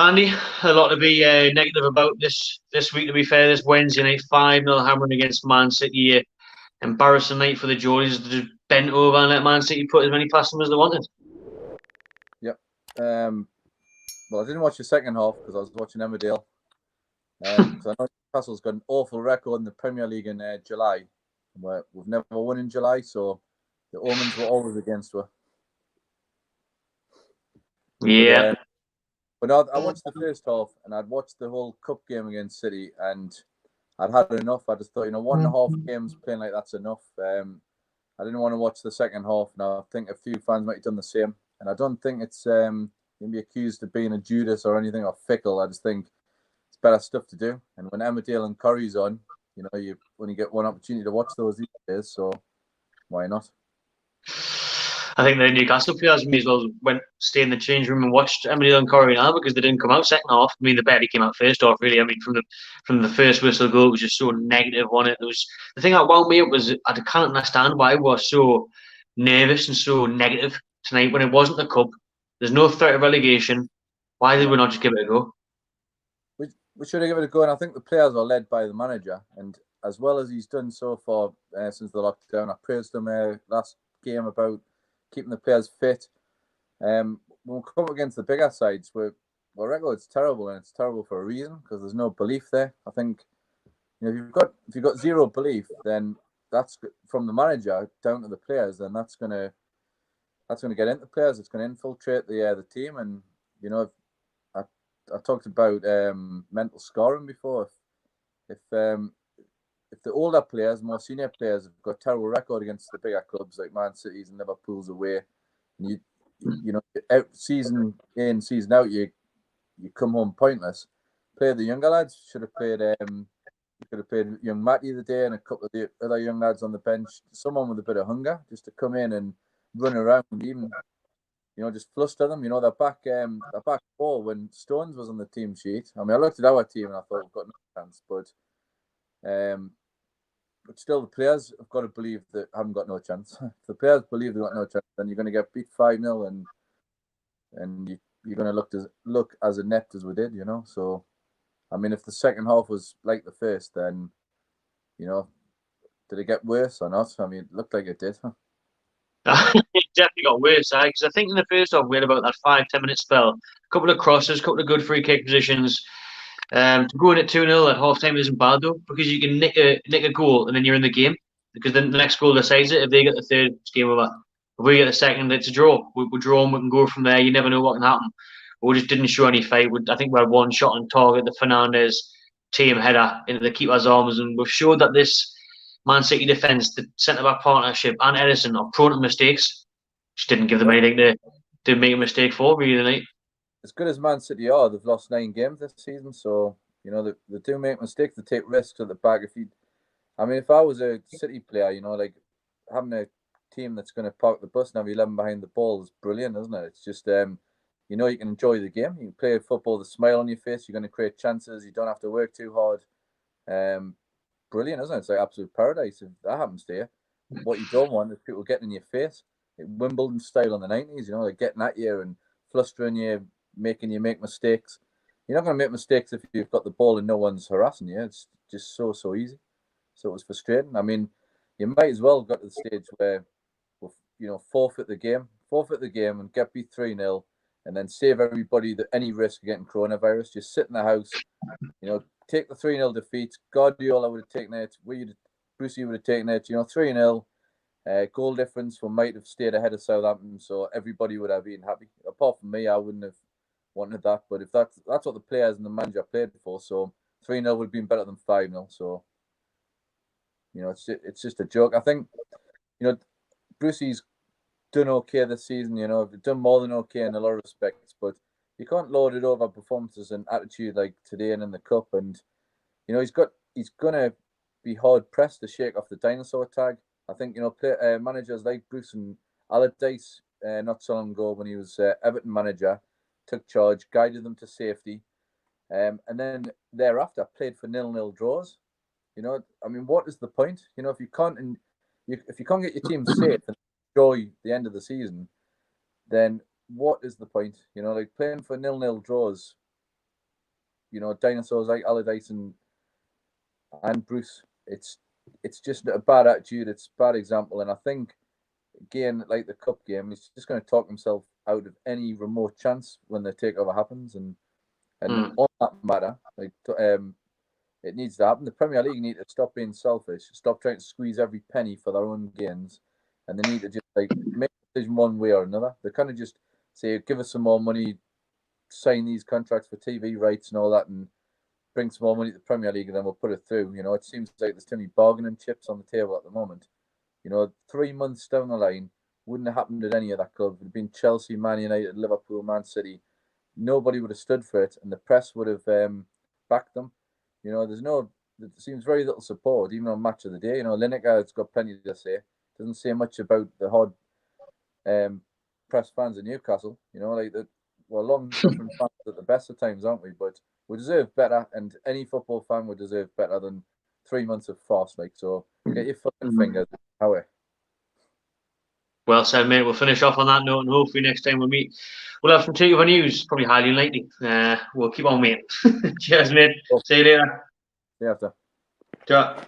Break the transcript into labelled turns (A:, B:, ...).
A: Andy, a lot to be negative about this week. To be fair, this Wednesday night 5-0 hammering against Man City. Embarrassing night for the Geordies. They just bent over and let Man City put as many past them as they wanted.
B: Yep. Well, I didn't watch the second half because I was watching Emmerdale. Because I know Newcastle's got an awful record in the Premier League in July. We've never won in July, so the omens were always against her.
A: Yeah.
B: But I watched the first half, and I'd watched the whole cup game against City, and I'd had enough. I just thought, 1.5 games playing like that's enough. I didn't want to watch the second half. Now I think a few fans might have done the same, and I don't think it's can be accused of being a Judas or anything or fickle. I just think it's better stuff to do. And when Emmerdale and Curry's on, you only get one opportunity to watch those these days, so why not?
A: I think the Newcastle players may as well stay in the change room and watched Emmerdale and Corrie now because they didn't come out second half. I mean, they barely came out first half, really. I mean, from the first whistle goal, it was just so negative on it. There was the thing that wound me up was I can't understand why I was so nervous and so negative tonight when it wasn't the cup. There's no threat of relegation. Why did we not just give it a go?
B: We should have given it a go, and I think the players are led by the manager. And as well as he's done so far since the lockdown, I praised him last game about keeping the players fit. When we come up against the bigger sides, our record's terrible, and it's terrible for a reason because there's no belief there. I think if you've got zero belief, then that's from the manager down to the players. Then that's gonna get into players. It's gonna infiltrate the team, and I talked about mental scoring before. If the older players, more senior players, have got a terrible record against the bigger clubs like Man City's and Liverpool's away, and season in, season out, you come home pointless. Play the younger lads. Should have played. Could have played young Matty the day and a couple of the other young lads on the bench. Someone with a bit of hunger, just to come in and run around, even just fluster them. Their back four when Stones was on the team sheet. I mean, I looked at our team and I thought we've got no chance, but still the players have got to believe that haven't got no chance. If the players believe they've got no chance, then you're going to get beat 5-0 and you're going to look as inept as we did, So, I mean, if the second half was like the first, then, did it get worse or not? I mean, it looked like it did.
A: It definitely got worse, because I think in the first half we had about that 5-10 minute spell, a couple of crosses, a couple of good free kick positions. To go in at 2-0 at half time isn't bad though, because you can nick a goal and then you're in the game. Because then the next goal decides it. If they get the third, it's game over. If we get the second, it's a draw. We draw and we can go from there. You never know what can happen. We just didn't show any fight. I think we had one shot on target, the Fernandez team header into the keeper's arms, and we've showed that this Man City defence, the centre-back partnership and Edison are prone to mistakes. Just didn't give them anything to make a mistake for, really, tonight.
B: As good as Man City are, they've lost 9 games this season, so they do make mistakes. They take risks at the back. If I was a City player, like having a team that's going to park the bus and have 11 behind the ball is brilliant, isn't it? It's just you can enjoy the game. You can play football with a smile on your face. You're going to create chances. You don't have to work too hard. Brilliant, isn't it? It's like absolute paradise if that happens to you. What you don't want is people getting in your face, like Wimbledon style in the 90s. Like getting at you and flustering you, making you make mistakes. You're not going to make mistakes if you've got the ball and no one's harassing you. It's just so easy. So it was frustrating. I mean, you might as well got to the stage where we'll forfeit the game and get beat 3-0 and then save everybody any risk of getting coronavirus. Just sit in the house, take the 3-0 defeat. Guardiola would have taken it. Brucey would have taken it. 3-0. Goal difference, we might have stayed ahead of Southampton, so everybody would have been happy. Apart from me, I wouldn't have wanted that. But if that's what the players and the manager played for, so 3-0 would have been better than 5-0. So, it's just a joke. I think, Brucey's done okay this season. Done more than okay in a lot of respects, but you can't lord it over performances and attitude like today and in the cup. And he's gonna be hard pressed to shake off the dinosaur tag. I think managers like Bruce and Allardyce not so long ago when he was Everton manager took charge, guided them to safety, and then thereafter played for 0-0 draws. What is the point? If you can't get your team safe and enjoy the end of the season, then what is the point? Like playing for 0-0 draws you know, dinosaurs like Allardyce and Bruce. It's just a bad attitude. It's a bad example, and I think again, like the cup game, he's just going to talk himself out of any remote chance when the takeover happens, and on that matter, like it needs to happen. The Premier League need to stop being selfish, stop trying to squeeze every penny for their own gains, and they need to just like make a decision one way or another. They kind of just say, give us some more money, sign these contracts for TV rights and all that, and bring some more money to the Premier League, and then we'll put it through. You know, it seems like there's too many bargaining chips on the table at the moment. You know, 3 months down the line, wouldn't have happened at any of that club. It would have been Chelsea, Man United, Liverpool, Man City. Nobody would have stood for it, and the press would have backed them. You know, there seems very little support, even on Match of the Day. You know, Lineker's got plenty to say. Doesn't say much about the hard press fans in Newcastle. You know, like we're long-suffering fans at the best of times, aren't we? But we deserve better, and any football fan would deserve better than 3 months of farce. Like, so get your fucking fingers away.
A: Well said, mate. We'll finish off on that note, and hopefully next time we meet, we'll have some takeover news. Probably highly unlikely. We'll keep on, mate. Cheers, mate. See you later.
B: See you after.
A: Ciao.